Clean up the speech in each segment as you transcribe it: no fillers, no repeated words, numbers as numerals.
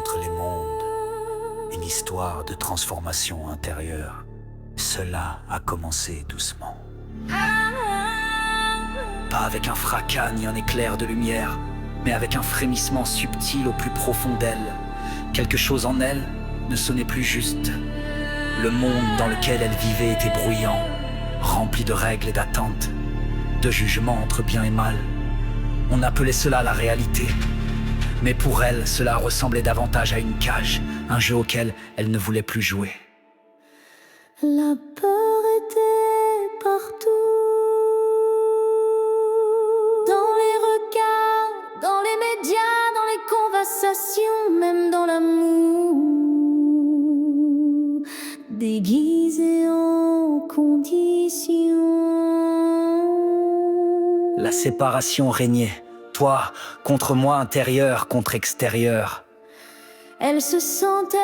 entre les mondes, une histoire de transformation intérieure. Cela a commencé doucement. Pas avec un fracas ni un éclair de lumière, mais avec un frémissement subtil au plus profond d'elle. Quelque chose en elle ne sonnait plus juste. Le monde dans lequel elle vivait était bruyant, rempli de règles et d'attentes, de jugements entre bien et mal. On appelait cela la réalité. Mais pour elle, cela ressemblait davantage à une cage, un jeu auquel elle ne voulait plus jouer. La peur était partout, dans les regards, dans les médias, dans les conversations, même dans l'amour, déguisé en conditions. La séparation régnait, toi contre moi, intérieur contre extérieur. Elle se sentait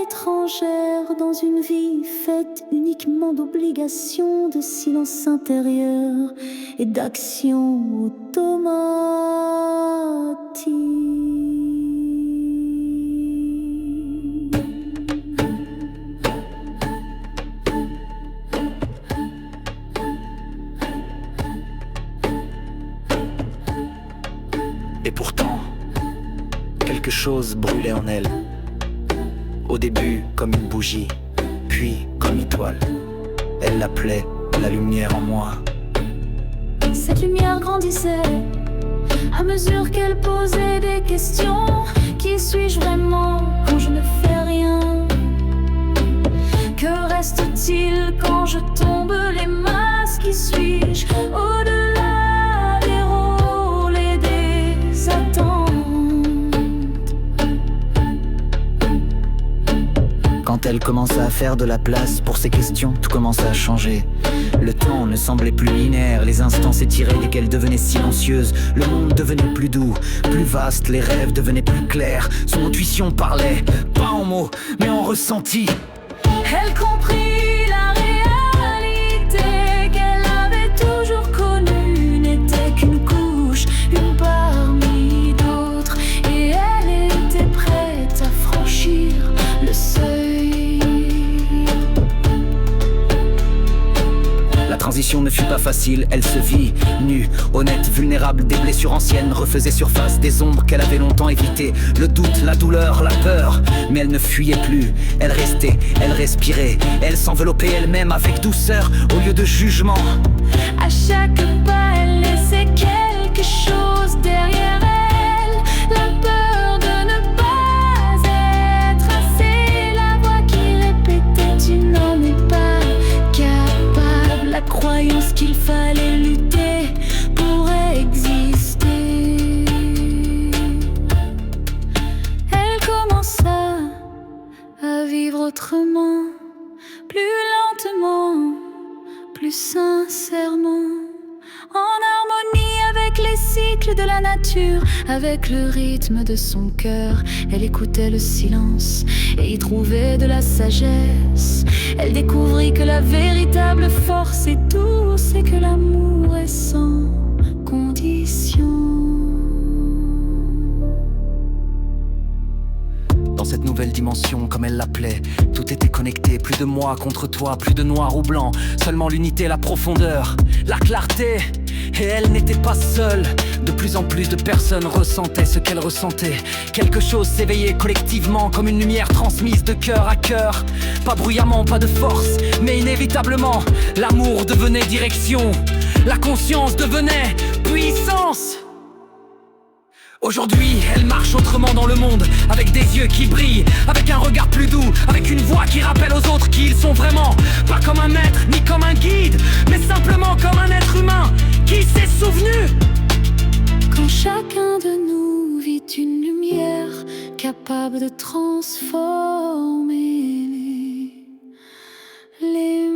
étrangère dans une vie faite uniquement d'obligations, de silence intérieur et d'actions automatiques. Et pourtant, quelque chose brûlait en elle. Au début comme une bougie, puis comme une toile. Elle l'appelait la lumière en moi. Cette lumière grandissait à mesure qu'elle posait des questions. Qui suis-je vraiment quand je ne fais rien? Que reste-t-il quand je tombe les masques? Qui suis-je au-delà des rôles et des attentes? Quand elle commença à faire de la place pour ces questions, tout commença à changer. Le temps ne semblait plus linéaire, les instants s'étiraient dès qu'elle devenait silencieuse. Le monde devenait plus doux, plus vaste, les rêves devenaient plus clairs. Son intuition parlait, pas en mots, mais en ressenti. Elle comprit la réalité qu'elle avait toujours connue, n'était qu'une couche, une parmi d'autres, et elle était prête à franchir le seuil. La transition ne fut pas facile, elle se vit nue, honnête, vulnérable, des blessures anciennes refaisaient surface, des ombres qu'elle avait longtemps évitées, le doute, la douleur, la peur. Mais elle ne fuyait plus, elle restait, elle respirait, elle s'enveloppait elle-même avec douceur au lieu de jugement. À chaque pas, elle laissait quelque chose derrière elle, la peur de ne pas être assez, la voix qui répétait tu n'en es pas capable, la croyance qu'il fallait lutter pour exister. Elle commença à vivre autrement, plus lentement, plus sincèrement, en harmonie avec les cycles de la nature, avec le rythme de son cœur. Elle écoutait le silence et y trouvait de la sagesse. Elle découvrit que la véritable force est douce et que l'amour est sans condition. Dans cette nouvelle dimension, comme elle l'appelait, tout était connecté, plus de moi contre toi, plus de noir ou blanc, seulement l'unité, la profondeur, la clarté. Et elle n'était pas seule, de plus en plus de personnes ressentaient ce qu'elle ressentait. Quelque chose s'éveillait collectivement comme une lumière transmise de cœur à cœur. Pas bruyamment, pas de force, mais inévitablement, l'amour devenait direction, la conscience devenait puissance. Aujourd'hui, elle marche autrement dans le monde, avec des yeux qui brillent, avec un regard plus doux, avec une voix qui rappelle aux autres qui ils sont vraiment. Pas comme un maître, ni comme un guide, mais simplement comme un être humain qui s'est souvenu. Quand chacun de nous vit une lumière capable de transformer les